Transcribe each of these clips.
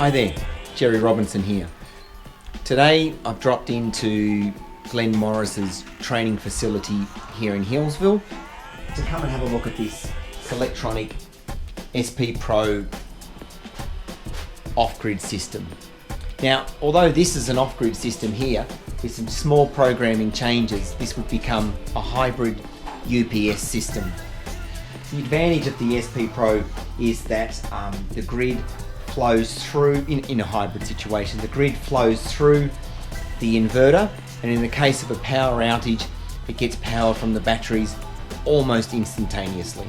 Hi there, Jerry Robinson here. Today I've dropped into Glenn Morris's training facility here in Hillsville to come and have a look at this Selectronic SP Pro off-grid system. Now, although this is an off-grid system here, with some small programming changes, this would become a hybrid UPS system. The advantage of the SP Pro is that the grid flows through, in a hybrid situation, the grid flows through the inverter, and in the case of a power outage, it gets power from the batteries almost instantaneously.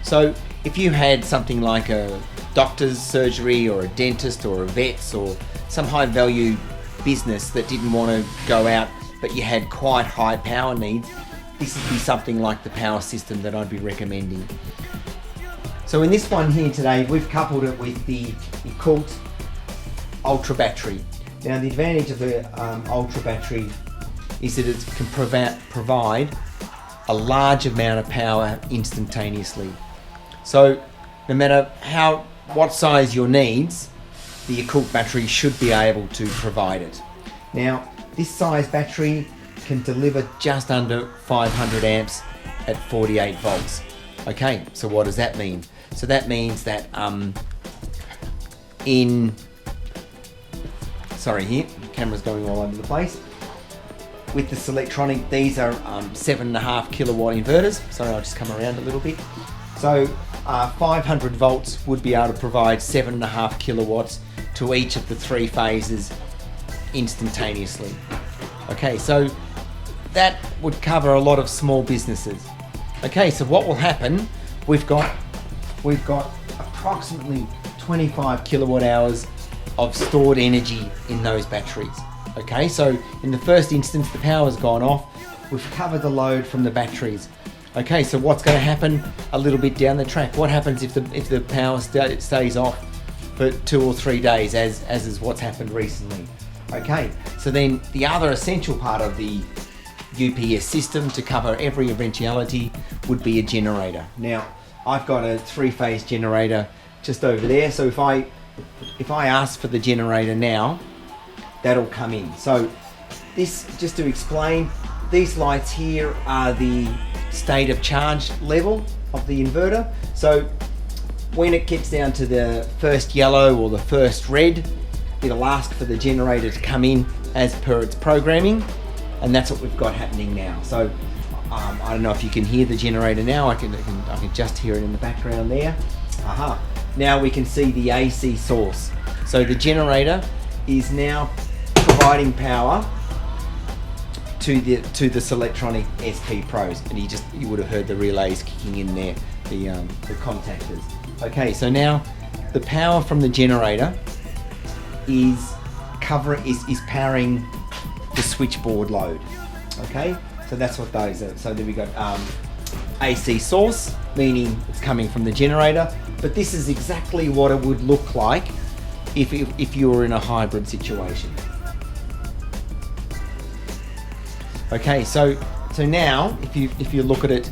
So if you had something like a doctor's surgery or a dentist or a vet's or some high value business that didn't want to go out but you had quite high power needs, this would be something like the power system that I'd be recommending. So in this one here today, we've coupled it with the Ekult Ultra battery. Now the advantage of the Ultra battery is that it can provide a large amount of power instantaneously. So no matter what size your needs, the Ekult battery should be able to provide it. Now this size battery can deliver just under 500 amps at 48 volts. Okay, so what does that mean? So that means that here, the camera's going all over the place. With the Selectronic, these are 7.5 kilowatt inverters. Sorry, I'll just come around a little bit. So 500 volts would be able to provide 7.5 kilowatts to each of the three phases instantaneously. Okay, so that would cover a lot of small businesses. Okay, so what will happen, we've got approximately 25 kilowatt hours of stored energy in those batteries. Okay, so in the first instance, the power's gone off. We've covered the load from the batteries. Okay, so what's going to happen a little bit down the track? What happens if the power stays off for 2 or 3 days, as is what's happened recently? Okay, so then the other essential part of the UPS system to cover every eventuality would be a generator. Now, I've got a 3-phase generator just over there, so if I ask for the generator now, that'll come in. So this, just to explain, these lights here are the state of charge level of the inverter. So when it gets down to the first yellow or the first red, it'll ask for the generator to come in as per its programming, and that's what we've got happening now. So I don't know if you can hear the generator now. I can just hear it in the background there. Aha. Now we can see the AC source. So the generator is now providing power to the Selectronic SP Pros, and you would have heard the relays kicking in there, the contactors. Okay, so now the power from the generator is powering the switchboard load. Okay, so that's what those are. So then we got AC source, meaning it's coming from the generator, but this is exactly what it would look like if you were in a hybrid situation. Okay, so now if you look at it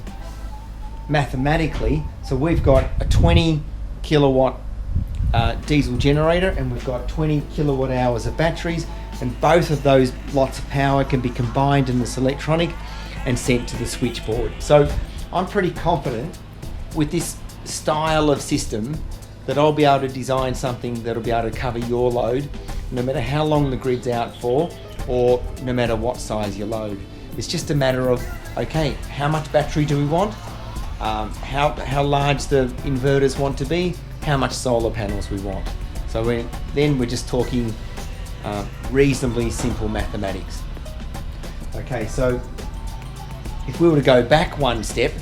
mathematically, so we've got a 20 kilowatt diesel generator, and we've got 20 kilowatt hours of batteries, and both of those lots of power can be combined in the Selectronic and sent to the switchboard. So I'm pretty confident with this style of system that I'll be able to design something that'll be able to cover your load no matter how long the grid's out for, or no matter what size your load. It's just a matter of, okay, how much battery do we want? How large the inverters want to be? How much solar panels we want? So we're just talking reasonably simple mathematics. Okay, so if we were to go back one step,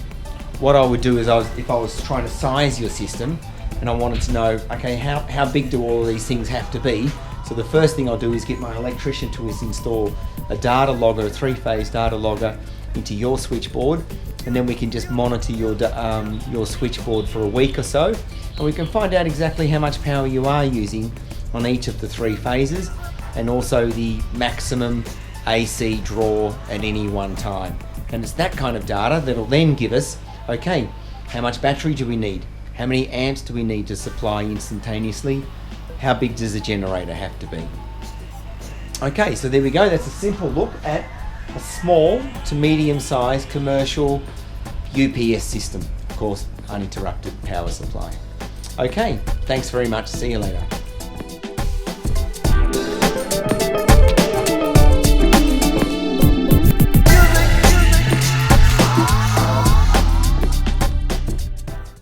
what I would do is if I was trying to size your system and I wanted to know, okay, how big do all of these things have to be? So the first thing I'll do is get my electrician to install a data logger, a 3-phase data logger into your switchboard, and then we can just monitor your switchboard for a week or so, and we can find out exactly how much power you are using on each of the 3 phases, and also the maximum AC draw at any one time. And it's that kind of data that'll then give us, okay, how much battery do we need? How many amps do we need to supply instantaneously? how big does the generator have to be? Okay, so there we go. That's a simple look at a small to medium-sized commercial UPS system. Of course, uninterrupted power supply. Okay, thanks very much. See you later.